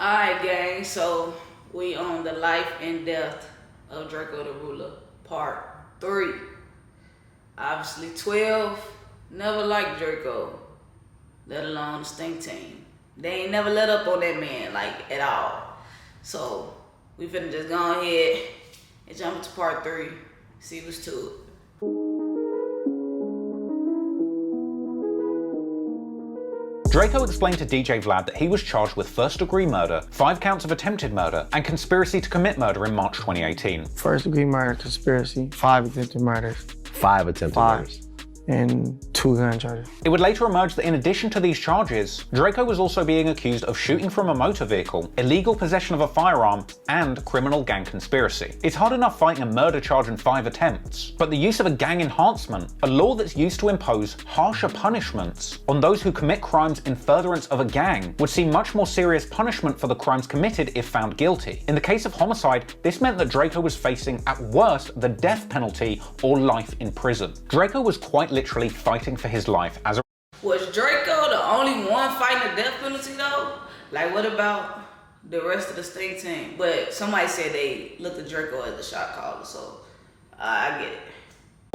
Alright, gang, so we on the life and death of Drakeo the Ruler, part 3. Obviously, 12 never liked Drakeo, let alone the Stink Team. They ain't never let up on that man, like, at all. So, we finna just go ahead and jump into part 3, see what's to it. Drakeo explained to DJ Vlad that he was charged with first-degree murder, 5 counts of attempted murder, and conspiracy to commit murder in March 2018. First-degree murder, conspiracy, 5 attempted murders. 5 attempted murders. And 2 gun charges. It would later emerge that in addition to these charges, Drakeo was also being accused of shooting from a motor vehicle, illegal possession of a firearm, and criminal gang conspiracy. It's hard enough fighting a murder charge in 5 attempts, but the use of a gang enhancement, a law that's used to impose harsher punishments on those who commit crimes in furtherance of a gang, would see much more serious punishment for the crimes committed if found guilty. In the case of homicide, this meant that Drakeo was facing, at worst, the death penalty or life in prison. Drakeo was quite literally fighting for his life as a... Was Drakeo the only one fighting the death penalty though? Like, what about the rest of the Stink Team? But somebody said they looked at Drakeo as the shot caller, so I get it.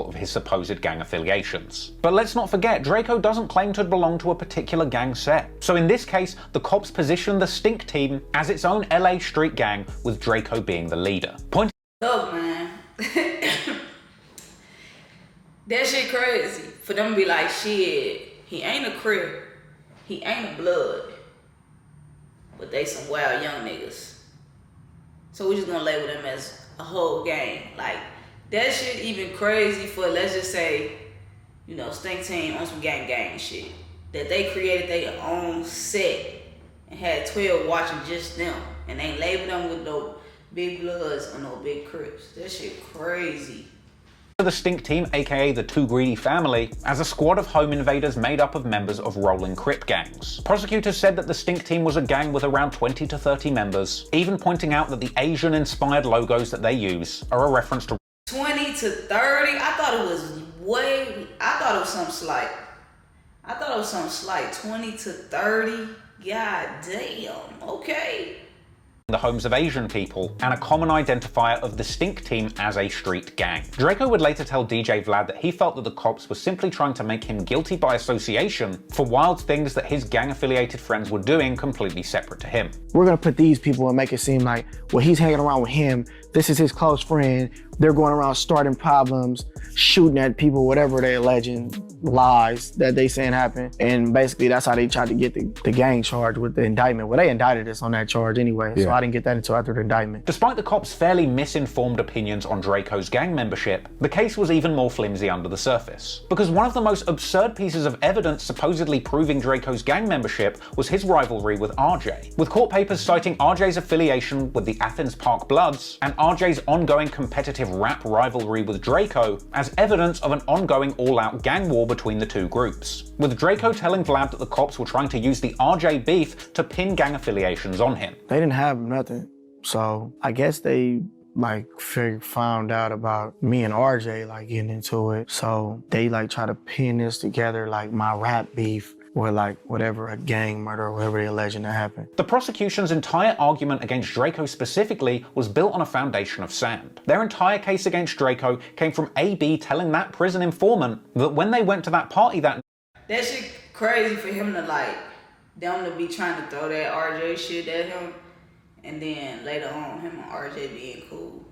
Of his supposed gang affiliations. But let's not forget, Drakeo doesn't claim to belong to a particular gang set. So in this case, the cops positioned the Stink Team as its own LA street gang, with Drakeo being the leader. Look, man. That shit crazy. For them to be like, shit, he ain't a Crip, he ain't a Blood, but they some wild young niggas. So we just gonna label them as a whole gang. Like, that shit even crazy for, let's just say, you know, Stink Team on some gang shit. That they created their own set and had 12 watching just them. And they labeled them with no big Bloods or no big Crips. That shit crazy. The Stink Team, aka the Too Greedy Family, as a squad of home invaders made up of members of rolling Crip gangs. Prosecutors said that the Stink Team was a gang with around 20 to 30 members, even pointing out that the Asian-inspired logos that they use are a reference to 20 to 30? I thought it was I thought it was something slight. 20 to 30? God damn, okay. the homes of Asian people, and a common identifier of the Stink Team as a street gang. Drakeo would later tell DJ Vlad that he felt that the cops were simply trying to make him guilty by association for wild things that his gang-affiliated friends were doing completely separate to him. We're gonna put these people and make it seem like, well, he's hanging around with him, this is his close friend, they're going around starting problems, shooting at people, whatever they alleging lies that they saying happened. And basically that's how they tried to get the gang charged with the indictment. Well, they indicted us on that charge anyway, so I didn't get that until after the indictment. Despite the cops' fairly misinformed opinions on Drakeo's gang membership, the case was even more flimsy under the surface. Because one of the most absurd pieces of evidence supposedly proving Drakeo's gang membership was his rivalry with RJ, with court papers citing RJ's affiliation with the Athens Park Bloods and RJ's ongoing competitive rap rivalry with Drakeo as evidence of an ongoing all-out gang war between the two groups, with Drakeo telling Vlad that the cops were trying to use the RJ beef to pin gang affiliations on him. They didn't have nothing, so I guess they found out about me and RJ getting into it, so they try to pin this together, my rap beef or whatever, a gang murder or whatever they alleging that happened. The prosecution's entire argument against Drakeo specifically was built on a foundation of sand. Their entire case against Drakeo came from AB telling that prison informant that when they went to that party that shit crazy for him to them to be trying to throw that RJ shit at him, and then later on him and RJ being cool.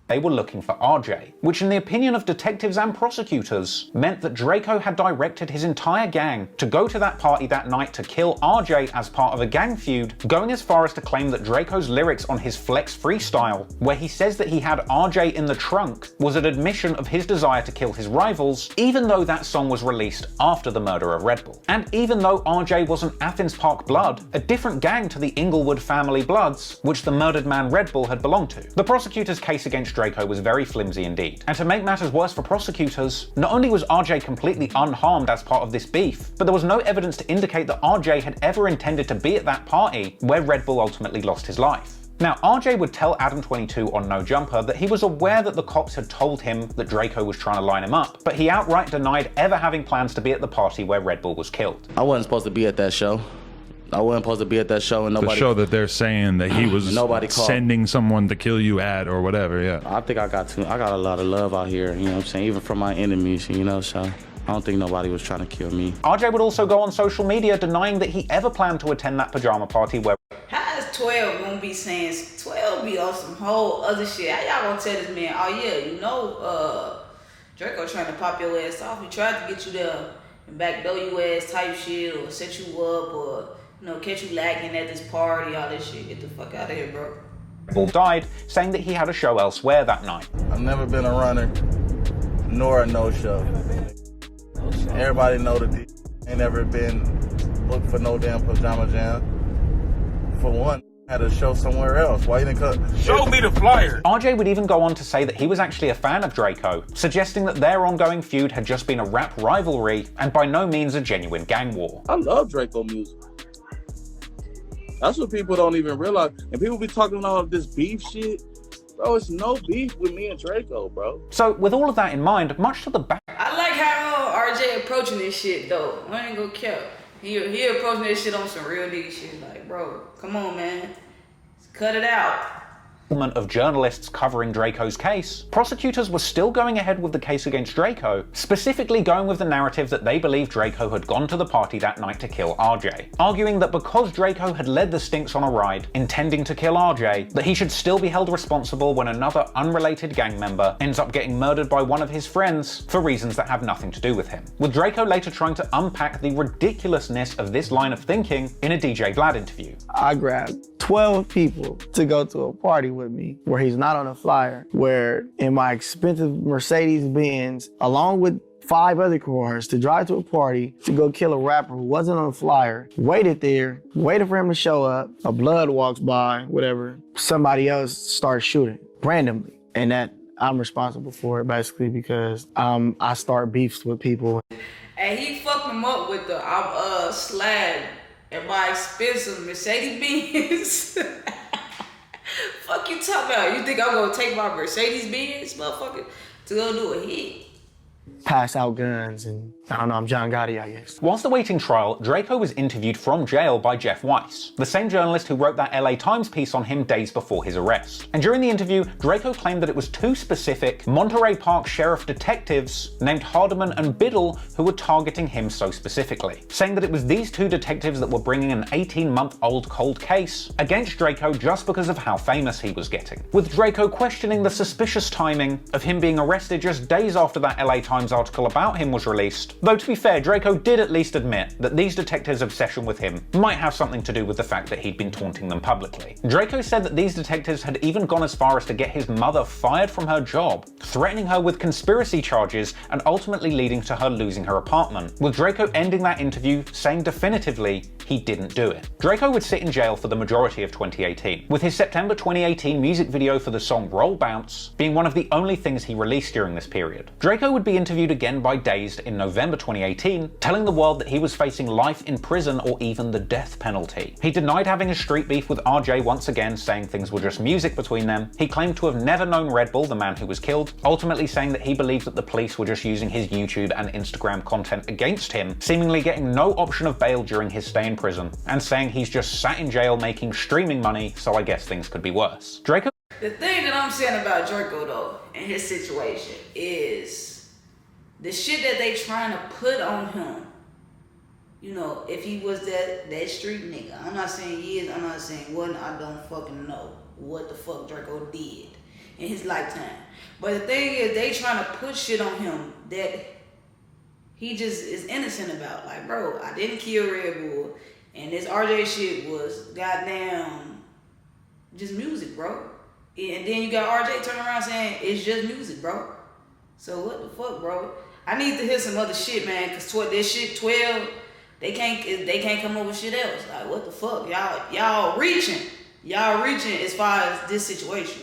They were looking for RJ, which in the opinion of detectives and prosecutors meant that Drakeo had directed his entire gang to go to that party that night to kill RJ as part of a gang feud, going as far as to claim that Drakeo's lyrics on his Flex freestyle, where he says that he had RJ in the trunk, was an admission of his desire to kill his rivals, even though that song was released after the murder of Red Bull. And even though RJ was an Athens Park Blood, a different gang to the Inglewood family Bloods, which the murdered man Red Bull had belonged to. The prosecutor's case against Drakeo was very flimsy indeed. And to make matters worse for prosecutors, not only was RJ completely unharmed as part of this beef, but there was no evidence to indicate that RJ had ever intended to be at that party where Red Bull ultimately lost his life. Now, RJ would tell Adam22 on No Jumper that he was aware that the cops had told him that Drakeo was trying to line him up, but he outright denied ever having plans to be at the party where Red Bull was killed. I wasn't supposed to be at that show. I wasn't supposed to be at that show, and nobody. The show that they're saying that he was Nobody called. sending someone to kill you at or whatever. Yeah. I think I got a lot of love out here. You know what I'm saying? Even from my enemies. You know, so I don't think nobody was trying to kill me. RJ would also go on social media denying that he ever planned to attend that pajama party where... How is 12 gonna be saying 12 be on some whole other shit? How y'all gonna tell this man, oh yeah, you know, Drakeo trying to pop your ass off. He tried to get you there and backdoor your ass type shit, or set you up, or, you know, catch you lacking at this party, all this shit. Get the fuck out of here, bro. Bull died, saying that he had a show elsewhere that night. I've never been a runner, nor a no-show. Everybody know that ain't never been booked for no damn pajama jam. For one, I had a show somewhere else. Why you didn't cut? Show me the flyer. RJ would even go on to say that he was actually a fan of Drakeo, suggesting that their ongoing feud had just been a rap rivalry and by no means a genuine gang war. I love Drakeo music. That's what people don't even realize. And people be talking all this beef shit. Bro, it's no beef with me and Drakeo, bro. So with all of that in mind, much to the back... I like how RJ approaching this shit though. I ain't gonna care. He approaching this shit on some real nigga shit. Like, bro, come on, man. Cut it out. Of journalists covering Drakeo's case, prosecutors were still going ahead with the case against Drakeo, specifically going with the narrative that they believed Drakeo had gone to the party that night to kill RJ, arguing that because Drakeo had led the Stinks on a ride, intending to kill RJ, that he should still be held responsible when another unrelated gang member ends up getting murdered by one of his friends for reasons that have nothing to do with him, with Drakeo later trying to unpack the ridiculousness of this line of thinking in a DJ Vlad interview. I grabbed 12 people to go to a party with me where he's not on a flyer, where in my expensive Mercedes-Benz, along with 5 other cars, to drive to a party to go kill a rapper who wasn't on a flyer, waited there, waited for him to show up, a blood walks by, whatever, somebody else starts shooting randomly. And that I'm responsible for it basically because I start beefs with people. And he fucked him up with the slag and my expensive Mercedes-Benz. Fuck you talking about? You think I'm gonna take my Mercedes-Benz, motherfucker, to go do a hit? Pass out guns and I don't know, I'm John Gotti, I guess. Whilst awaiting trial, Drakeo was interviewed from jail by Jeff Weiss, the same journalist who wrote that LA Times piece on him days before his arrest. And during the interview, Drakeo claimed that it was 2 specific Monterey Park sheriff detectives named Hardeman and Biddle who were targeting him so specifically, saying that it was these 2 detectives that were bringing an 18-month-old cold case against Drakeo just because of how famous he was getting, with Drakeo questioning the suspicious timing of him being arrested just days after that LA Times article about him was released. Though to be fair, Drakeo did at least admit that these detectives' obsession with him might have something to do with the fact that he'd been taunting them publicly. Drakeo said that these detectives had even gone as far as to get his mother fired from her job, threatening her with conspiracy charges and ultimately leading to her losing her apartment, with Drakeo ending that interview saying definitively he didn't do it. Drakeo would sit in jail for the majority of 2018, with his September 2018 music video for the song Roll Bounce being one of the only things he released during this period. Drakeo would be interviewed again by Dazed in November 2018, telling the world that he was facing life in prison or even the death penalty. He denied having a street beef with RJ once again, saying things were just music between them. He claimed to have never known Red Bull, the man who was killed, ultimately saying that he believed that the police were just using his YouTube and Instagram content against him, seemingly getting no option of bail during his stay in prison, and saying he's just sat in jail making streaming money, so I guess things could be worse. Drakeo. The thing that I'm saying about Drakeo though, in his situation, is the shit that they trying to put on him. You know, if he was that street nigga. I'm not saying he is, I'm not saying wasn't, I don't fucking know what the fuck Drakeo did in his lifetime. But the thing is, they trying to put shit on him that he just is innocent about. Like, bro, I didn't kill Red Bull, and this RJ shit was goddamn just music, bro. And then you got RJ turning around saying it's just music, bro. So what the fuck, bro? I need to hear some other shit, man, cause this shit 12, they can't come up with shit else. Like, what the fuck? Y'all reaching as far as this situation.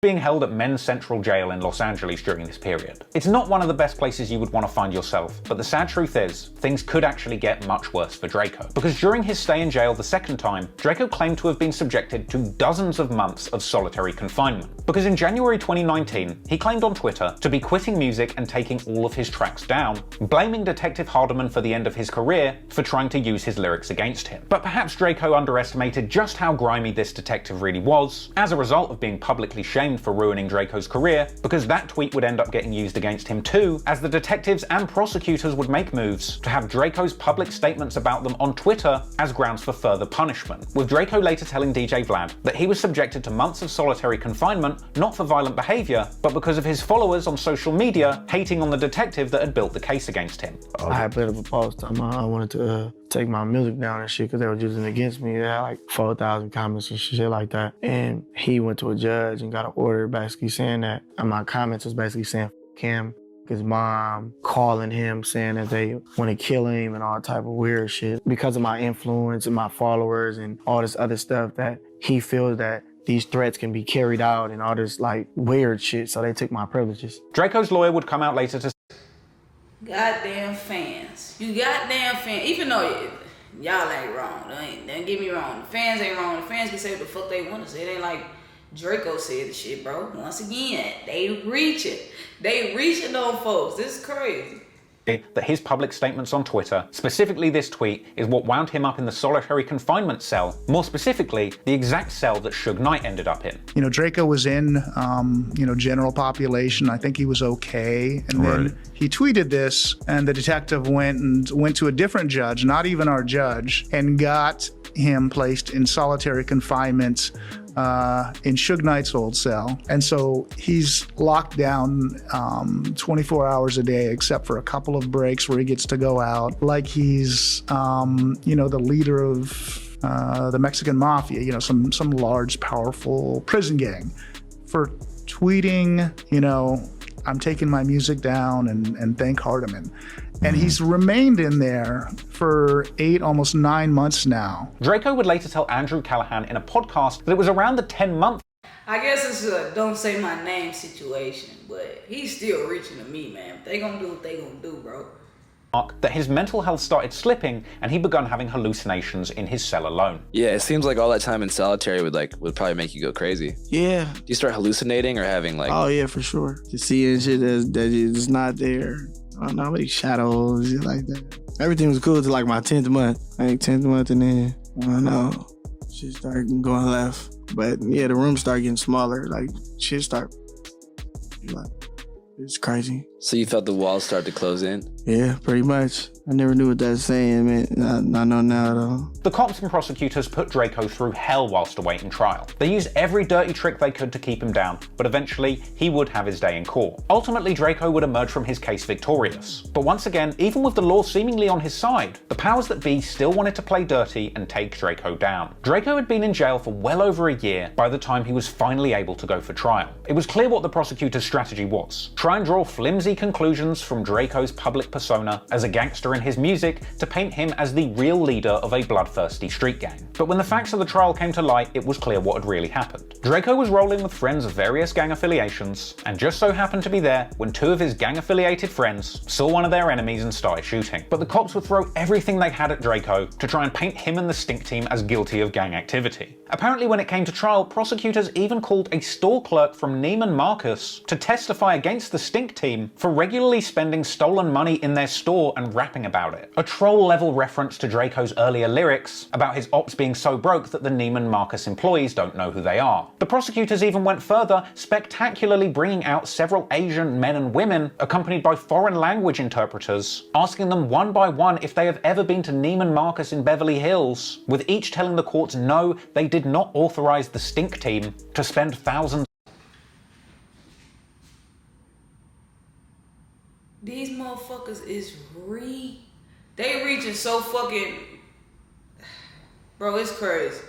being held at Men's Central Jail in Los Angeles during this period. It's not one of the best places you would want to find yourself, but the sad truth is, things could actually get much worse for Drakeo. Because during his stay in jail the second time, Drakeo claimed to have been subjected to dozens of months of solitary confinement. Because in January 2019, he claimed on Twitter to be quitting music and taking all of his tracks down, blaming Detective Hardiman for the end of his career for trying to use his lyrics against him. But perhaps Drakeo underestimated just how grimy this detective really was, as a result of being publicly shamed for ruining Drakeo's career, because that tweet would end up getting used against him too, as the detectives and prosecutors would make moves to have Drakeo's public statements about them on Twitter as grounds for further punishment, with Drakeo later telling DJ Vlad that he was subjected to months of solitary confinement not for violent behaviour, but because of his followers on social media hating on the detective that had built the case against him. I had put up a post talking about I wanted to take my music down and shit because they were using it against me. They had like 4,000 comments and shit like that. And he went to a judge and got an order basically saying that, and my comments was basically saying F him, his mom calling him saying that they want to kill him and all type of weird shit because of my influence and my followers and all this other stuff, that he feels that these threats can be carried out and all this like weird shit, so they took my privileges. Drakeo's lawyer would come out later to Goddamn fans. You goddamn fans. Even though y'all ain't wrong. Don't get me wrong. The fans ain't wrong. The fans can say what the fuck they want to say. It ain't like Drakeo said the shit, bro. Once again, they reaching. They reaching on folks. This is crazy. that his public statements on Twitter, specifically this tweet, is what wound him up in the solitary confinement cell, more specifically, the exact cell that Suge Knight ended up in. You know, Drakeo was in, general population. I think he was okay. And then he tweeted this, and the detective went to a different judge, not even our judge, and got him placed in solitary confinement in Suge Knight's old cell. And so he's locked down 24 hours a day, except for a couple of breaks where he gets to go out, like he's, the leader of the Mexican mafia, some large, powerful prison gang, for tweeting, I'm taking my music down and thank Hardiman. And he's remained in there for 8, almost 9 months now. Drakeo would later tell Andrew Callahan in a podcast that it was around the 10-month I guess it's a don't say my name situation, but he's still reaching to me, man. They gonna do what they gonna do, bro. mark that his mental health started slipping and he began having hallucinations in his cell alone. Yeah, it seems like all that time in solitary would probably make you go crazy. Yeah. Do you start hallucinating or having Oh yeah, for sure. Just seeing shit that is not there. I don't know, like shadows, shit like that. Everything was cool to like my 10th month. Like 10th month, and then I don't know, shit started going left. But yeah, the room started getting smaller. Like shit started, it's crazy. So you felt the walls start to close in? Yeah, pretty much. I never knew what that's saying, man. I know now though. The cops and prosecutors put Drakeo through hell whilst awaiting trial. They used every dirty trick they could to keep him down, but eventually he would have his day in court. Ultimately, Drakeo would emerge from his case victorious. But once again, even with the law seemingly on his side, the powers that be still wanted to play dirty and take Drakeo down. Drakeo had been in jail for well over a year by the time he was finally able to go for trial. It was clear what the prosecutor's strategy was: try and draw flimsy conclusions from Drakeo's public persona as a gangster in his music to paint him as the real leader of a bloodthirsty street gang. But when the facts of the trial came to light, it was clear what had really happened. Drakeo was rolling with friends of various gang affiliations, and just so happened to be there when 2 of his gang-affiliated friends saw one of their enemies and started shooting. But the cops would throw everything they had at Drakeo to try and paint him and the stink team as guilty of gang activity. Apparently, when it came to trial, prosecutors even called a store clerk from Neiman Marcus to testify against the stink team for regularly spending stolen money in their store and rapping about it. A troll-level reference to Drakeo's earlier lyrics about his ops being so broke that the Neiman Marcus employees don't know who they are. The prosecutors even went further, spectacularly bringing out several Asian men and women, accompanied by foreign language interpreters, asking them one by one if they have ever been to Neiman Marcus in Beverly Hills, with each telling the courts no, they did not authorize the stink team to spend thousands. These motherfuckers is they reaching so fucking, bro, it's crazy.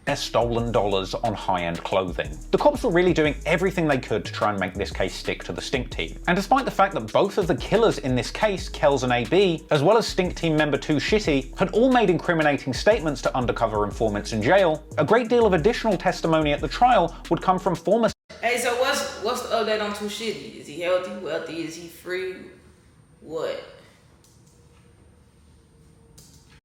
Their stolen dollars on high-end clothing. The cops were really doing everything they could to try and make this case stick to the stink team. And despite the fact that both of the killers in this case, Kells and AB, as well as stink team member 2 Shitty, had all made incriminating statements to undercover informants in jail, a great deal of additional testimony at the trial would come from former. Hey, so Solo that on too shitty? Is he healthy, wealthy? Is he free? What?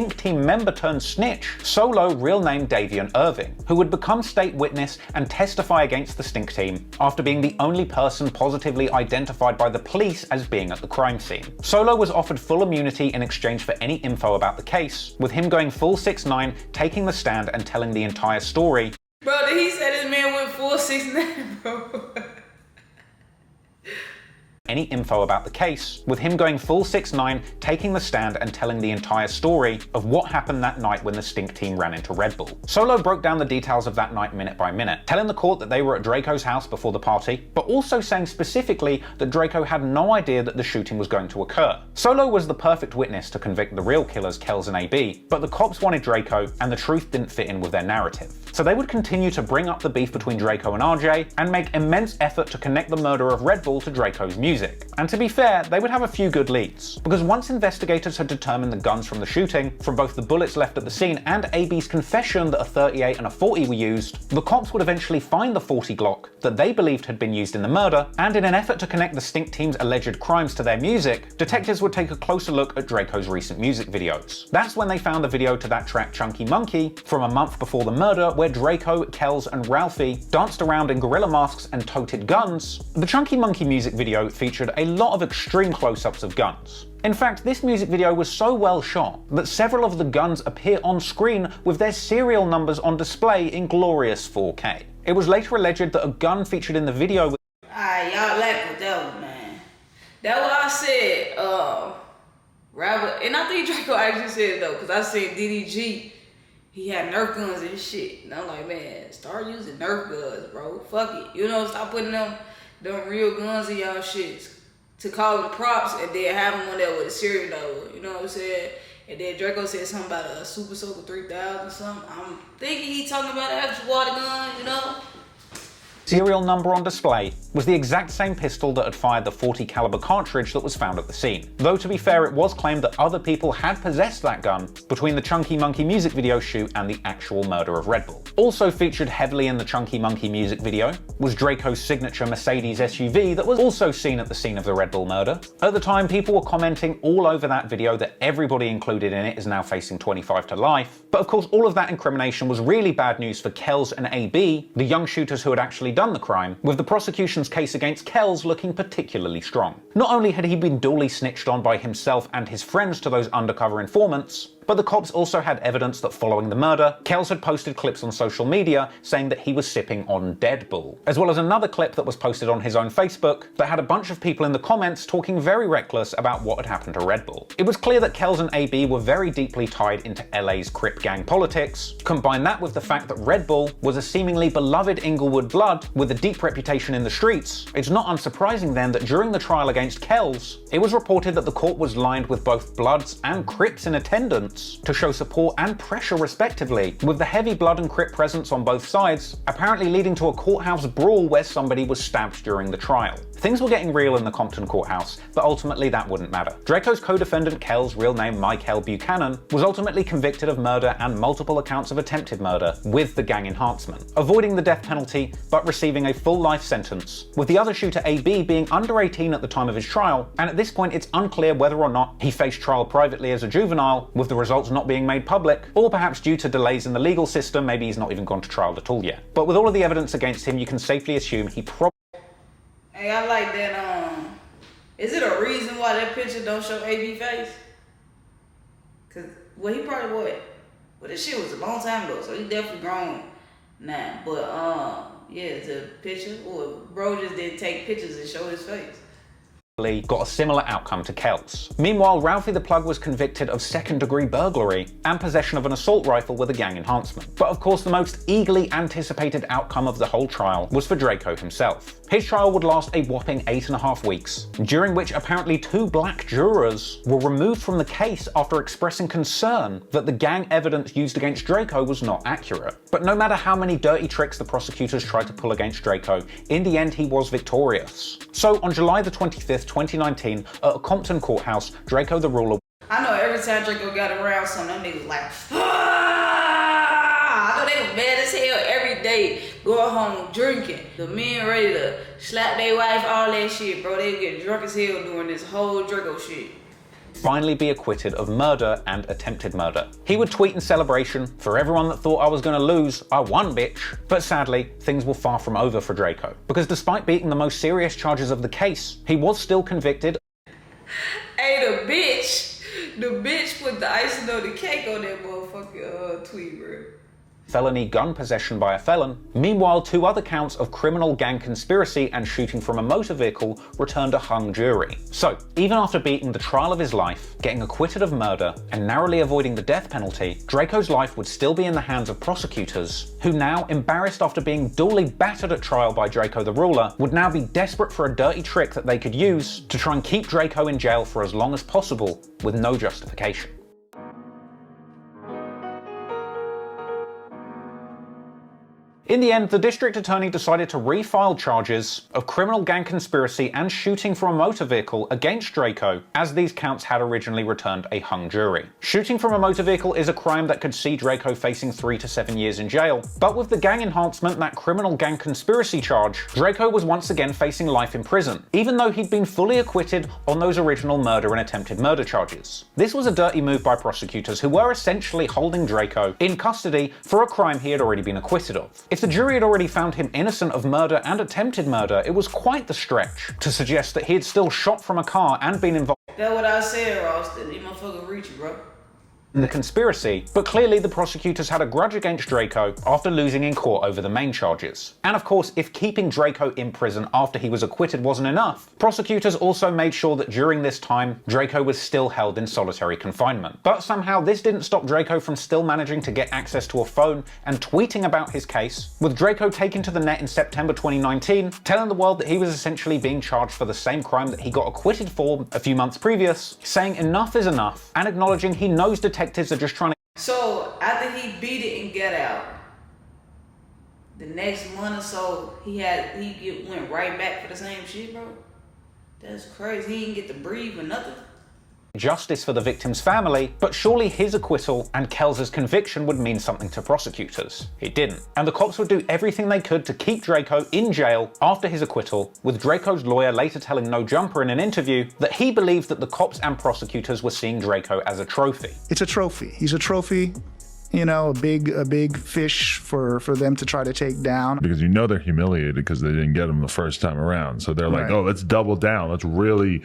Stink Team member turned snitch, Solo, real name Davian Irving, who would become state witness and testify against the Stink Team after being the only person positively identified by the police as being at the crime scene. Solo was offered full immunity in exchange for any info about the case, with him going full 6ix9ine, taking the stand and telling the entire story. Bro, he said this man went full 6ix9ine, bro. Any info about the case, with him going full 6ix9ine, taking the stand and telling the entire story of what happened that night when the Stink Team ran into Red Bull. Solo broke down the details of that night minute by minute, telling the court that they were at Drakeo's house before the party, but also saying specifically that Drakeo had no idea that the shooting was going to occur. Solo was the perfect witness to convict the real killers, Kells and AB, but the cops wanted Drakeo, and the truth didn't fit in with their narrative. So they would continue to bring up the beef between Drakeo and RJ, and make immense effort to connect the murder of Red Bull to Drakeo's music. And to be fair, they would have a few good leads, because once investigators had determined the guns from the shooting, from both the bullets left at the scene and AB's confession that a 38 and a 40 were used, the cops would eventually find the 40 Glock that they believed had been used in the murder, and in an effort to connect the Stink Team's alleged crimes to their music, detectives would take a closer look at Drakeo's recent music videos. That's when they found the video to that track Chunky Monkey from a month before the murder, where Drakeo, Kells and Ralphie danced around in gorilla masks and toted guns. The Chunky Monkey music video featured a lot of extreme close-ups of guns. In fact, this music video was so well shot that several of the guns appear on screen with their serial numbers on display in glorious 4K. It was later alleged that a gun featured in the video was Alright, y'all like with that one, man. That's what I said, Robert, and I think Draco actually said it though, because I said DDG, he had Nerf guns and shit. And I'm like, man, start using Nerf guns, bro. Fuck it. You know, stop putting them real guns in y'all shits. To call them props and then have them on there with a serial number. You know what I'm saying? And then Draco said something about a Super Soaker 3000 or something. I'm thinking he talking about an actual water gun, you know? serial number on display was the exact same pistol that had fired the .40 caliber cartridge that was found at the scene. Though to be fair, it was claimed that other people had possessed that gun between the Chunky Monkey music video shoot and the actual murder of Red Bull. Also featured heavily in the Chunky Monkey music video was Draco's signature Mercedes SUV that was also seen at the scene of the Red Bull murder. At the time, people were commenting all over that video that everybody included in it is now facing 25 to life. But of course, all of that incrimination was really bad news for Kells and AB, the young shooters who had actually done the crime, with the prosecution's case against Kells looking particularly strong. Not only had he been duly snitched on by himself and his friends to those undercover informants, but the cops also had evidence that following the murder, Kells had posted clips on social media saying that he was sipping on Dead Bull, as well as another clip that was posted on his own Facebook that had a bunch of people in the comments talking very reckless about what had happened to Red Bull. It was clear that Kells and AB were very deeply tied into LA's Crip gang politics. Combine that with the fact that Red Bull was a seemingly beloved Inglewood blood with a deep reputation in the streets, it's not unsurprising then that during the trial against Kells, it was reported that the court was lined with both Bloods and Crips in attendance to show support and pressure respectively, with the heavy Blood and Crip presence on both sides apparently leading to a courthouse brawl where somebody was stabbed during the trial. Things were getting real in the Compton courthouse, but ultimately that wouldn't matter. Draco's co-defendant Kells, real name Michael Buchanan, was ultimately convicted of murder and multiple accounts of attempted murder with the gang enhancement, avoiding the death penalty but receiving a full life sentence, with the other shooter AB being under 18 at the time of his trial, and at this point it's unclear whether or not he faced trial privately as a juvenile, with the results not being made public, or perhaps due to delays in the legal system, maybe he's not even gone to trial at all yet. But with all of the evidence against him, you can safely assume he probably... Hey, I like that, is it a reason why that picture don't show AB face? Cause, well, he probably would. But this shit was a long time ago, so he definitely grown now. But, yeah, it's a picture, or bro just didn't take pictures and show his face. Got a similar outcome to Kells. Meanwhile, Ralphie the Plug was convicted of second-degree burglary and possession of an assault rifle with a gang enhancement. But of course, the most eagerly anticipated outcome of the whole trial was for Draco himself. His trial would last a whopping 8.5 weeks, during which apparently 2 black jurors were removed from the case after expressing concern that the gang evidence used against Draco was not accurate. But no matter how many dirty tricks the prosecutors tried to pull against Draco, in the end he was victorious. So on July the 25th, 2019, at a Compton courthouse, Draco the Ruler... I know every time Draco got around something, them niggas like, ah! I know they were mad as hell every every day, going home drinking. The men ready to slap their wife, all that shit, bro. They get drunk as hell doing this whole Drakeo shit. Finally be acquitted of murder and attempted murder. He would tweet in celebration, "For everyone that thought I was gonna lose, I won, bitch." But sadly, things were far from over for Drakeo, because despite beating the most serious charges of the case, he was still convicted. Hey, the bitch put the icing on the cake on that motherfucking tweet, bro. Felony gun possession by a felon. Meanwhile, 2 other counts of criminal gang conspiracy and shooting from a motor vehicle returned a hung jury. So, even after beating the trial of his life, getting acquitted of murder, and narrowly avoiding the death penalty, Drakeo's life would still be in the hands of prosecutors, who now, embarrassed after being duly battered at trial by Drakeo the Ruler, would now be desperate for a dirty trick that they could use to try and keep Drakeo in jail for as long as possible, with no justification. In the end, the district attorney decided to refile charges of criminal gang conspiracy and shooting from a motor vehicle against Drakeo, as these counts had originally returned a hung jury. Shooting from a motor vehicle is a crime that could see Drakeo facing 3 to 7 years in jail, but with the gang enhancement, that criminal gang conspiracy charge, Drakeo was once again facing life in prison, even though he'd been fully acquitted on those original murder and attempted murder charges. This was a dirty move by prosecutors, who were essentially holding Drakeo in custody for a crime he had already been acquitted of. If the jury had already found him innocent of murder and attempted murder, it was quite the stretch to suggest that he had still shot from a car and been involved. That's what I said, Ross. That these motherfuckers reach, bro. In the conspiracy, but clearly the prosecutors had a grudge against Drakeo after losing in court over the main charges. And of course, if keeping Drakeo in prison after he was acquitted wasn't enough, prosecutors also made sure that during this time, Drakeo was still held in solitary confinement. But somehow this didn't stop Drakeo from still managing to get access to a phone and tweeting about his case, with Drakeo taken to the net in September 2019, telling the world that he was essentially being charged for the same crime that he got acquitted for a few months previous, saying enough is enough, and acknowledging he knows detectives are just trying to. So after he beat it and Get Out, the next month or so, went right back for the same shit, bro. That's crazy. He didn't get to breathe or nothing. Justice for the victim's family, but surely his acquittal and Kelz's conviction would mean something to prosecutors. It didn't, and the cops would do everything they could to keep Drakeo in jail after his acquittal, with Drakeo's lawyer later telling No Jumper in an interview that he believes that the cops and prosecutors were seeing Drakeo as a trophy. It's a trophy. He's a trophy. You know, a big fish for them to try to take down. Because you know they're humiliated because they didn't get him the first time around. So they're like, oh, let's double down. Let's really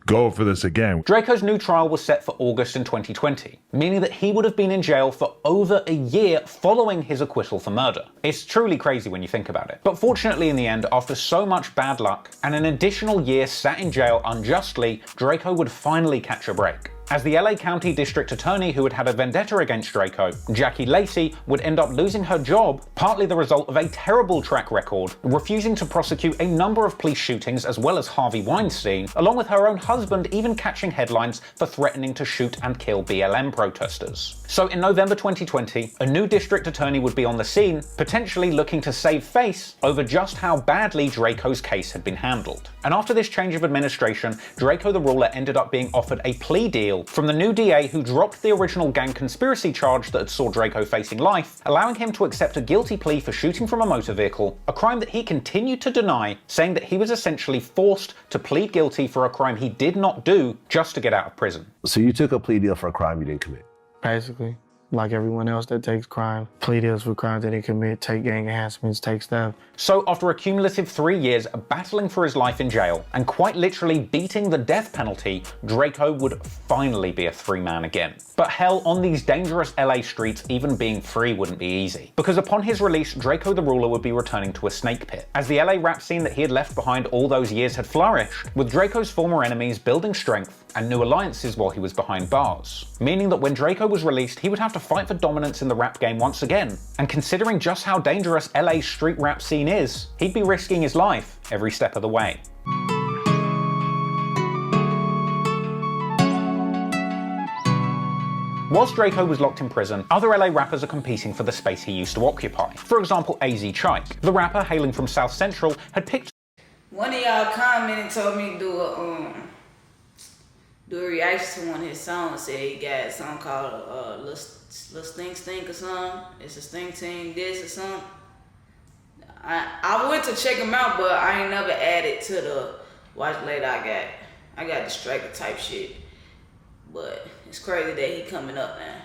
go for this again. Drakeo's new trial was set for August in 2020, meaning that he would have been in jail for over a year following his acquittal for murder. It's truly crazy when you think about it. But fortunately in the end, after so much bad luck and an additional year sat in jail unjustly, Drakeo would finally catch a break, as the LA County District Attorney who had had a vendetta against Drakeo, Jackie Lacey, would end up losing her job, partly the result of a terrible track record, refusing to prosecute a number of police shootings as well as Harvey Weinstein, along with her own husband even catching headlines for threatening to shoot and kill BLM protesters. So in November 2020, a new district attorney would be on the scene, potentially looking to save face over just how badly Drakeo's case had been handled. And after this change of administration, Drakeo the Ruler ended up being offered a plea deal from the new DA who dropped the original gang conspiracy charge that saw Drakeo facing life, allowing him to accept a guilty plea for shooting from a motor vehicle, a crime that he continued to deny, saying that he was essentially forced to plead guilty for a crime he did not do just to get out of prison. So you took a plea deal for a crime you didn't commit? Basically. Like everyone else that takes crime, plea deals for crimes that they commit, take gang enhancements, take stuff. So after a cumulative 3 years battling for his life in jail and quite literally beating the death penalty, Drakeo would finally be a free man again. But hell, on these dangerous LA streets, even being free wouldn't be easy. Because upon his release, Drakeo the Ruler would be returning to a snake pit, as the LA rap scene that he had left behind all those years had flourished, with Drakeo's former enemies building strength and new alliances while he was behind bars. Meaning that when Drakeo was released, he would have to fight for dominance in the rap game once again. And considering just how dangerous LA's street rap scene is, he'd be risking his life every step of the way. Whilst Drakeo was locked in prison, other LA rappers are competing for the space he used to occupy. For example, AZ Chike, the rapper hailing from South Central, had picked. One of y'all commented and told me to do a reaction to one of his songs. Said he got a song called Lil Stink Stink or something. It's a stink ting this or something. I went to check him out, but I ain't never added to the watch later. I got distracted type shit. But it's crazy that he coming up now.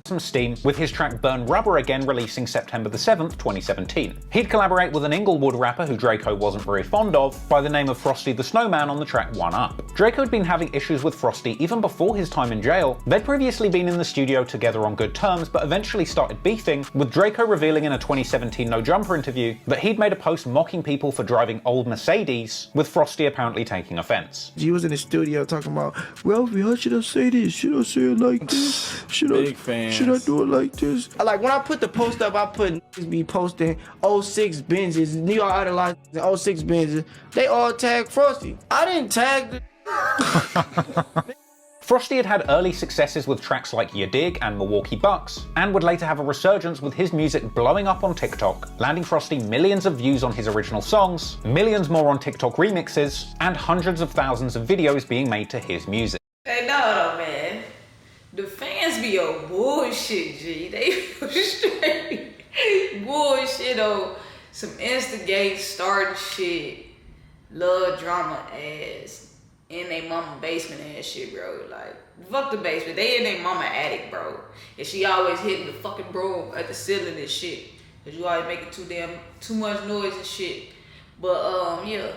Some steam with his track Burn Rubber Again releasing September the 7th, 2017. He'd collaborate with an Inglewood rapper who Drakeo wasn't very fond of by the name of Frosty the Snowman on the track One Up. Drakeo had been having issues with Frosty even before his time in jail. They'd previously been in the studio together on good terms, but eventually started beefing, with Drakeo revealing in a 2017 No Jumper interview that he'd made a post mocking people for driving old Mercedes, with Frosty apparently taking offense. He was in the studio talking about, Ralphie, how should I say this? Should I say it like this? Should I do it like this? Like when I put the post up, I put niggas be posting 06 Benzes, New York idolized 06 Benzes. They all tag Frosty. I didn't tag the Frosty had had early successes with tracks like Ya Dig and Milwaukee Bucks, and would later have a resurgence with his music blowing up on TikTok, landing Frosty millions of views on his original songs, millions more on TikTok remixes, and hundreds of thousands of videos being made to his music. Hey, no, man. The fans be on bullshit, G. They be straight bullshit on some instigate, starting shit, love drama ass, in they mama basement ass shit, bro. Like, fuck the basement. They in they mama attic, bro. And she always hitting the fucking broom at the ceiling and shit. Cause you always making too much noise and shit. But, yeah.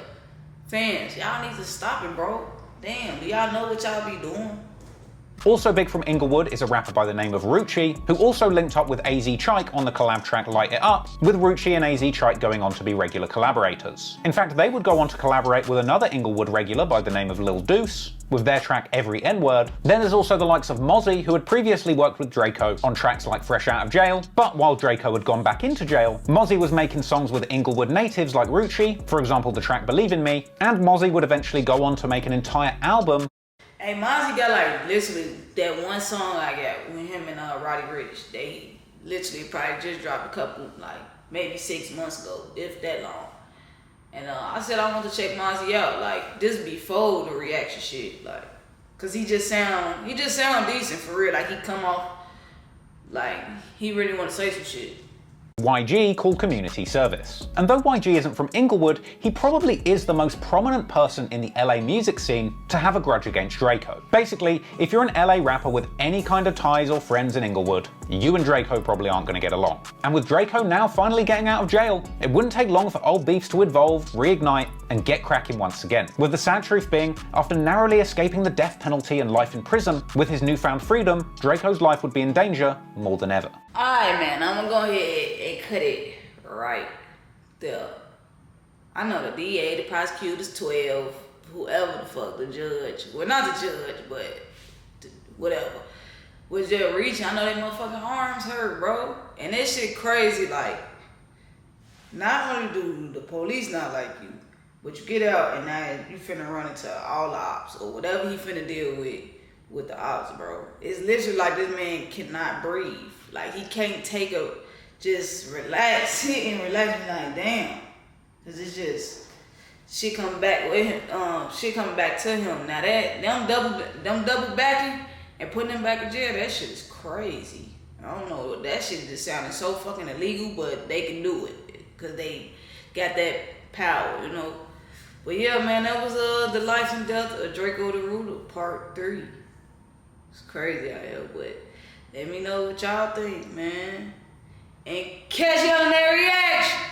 Fans, y'all need to stop it, bro. Damn, do y'all know what y'all be doing? Also big from Inglewood is a rapper by the name of Rucci, who also linked up with AZ Chike on the collab track Light It Up, with Rucci and AZ Chike going on to be regular collaborators. In fact, they would go on to collaborate with another Inglewood regular by the name of Lil Deuce, with their track Every N-Word. Then there's also the likes of Mozzie, who had previously worked with Drakeo on tracks like Fresh Out of Jail, but while Drakeo had gone back into jail, Mozzie was making songs with Inglewood natives like Rucci, for example the track Believe in Me, and Mozzie would eventually go on to make an entire album. Hey, Mozzie got like literally that one song I got with him and Roddy Ricch. They literally probably just dropped a couple, like maybe 6 months ago, if that long. And I said I want to check Mozzie out, like this before the reaction shit, like, cause he just sound decent for real. Like he come off like he really want to say some shit. YG called community service. And though YG isn't from Inglewood, he probably is the most prominent person in the LA music scene to have a grudge against Drakeo. Basically, if you're an LA rapper with any kind of ties or friends in Inglewood, you and Drakeo probably aren't going to get along. And with Drakeo now finally getting out of jail, it wouldn't take long for old beefs to evolve, reignite, and get cracking once again. With the sad truth being, after narrowly escaping the death penalty and life in prison, with his newfound freedom, Drakeo's life would be in danger more than ever. Alright, man, I'm gonna go ahead and cut it right there. I know the DA, the prosecutors, 12, whoever the fuck, the judge. Well, not the judge, but whatever. Was just reaching. I know they motherfucking arms hurt, bro. And that shit crazy, like, not only do the police not like you, but you get out and now you finna run into all the ops or whatever he finna deal with the ops, bro. It's literally like this man cannot breathe. Like he can't take just relax, sit and relax and like, damn. Cause it's just, shit coming back with him, shit coming back to him. Now that, them double backing and putting him back in jail, that shit is crazy. I don't know, that shit just sounded so fucking illegal, but they can do it. Cause they got that power, you know. But yeah, man, that was the life and death of Drakeo the Ruler, part 3. It's crazy out here, but let me know what y'all think, man. And catch you on that reaction.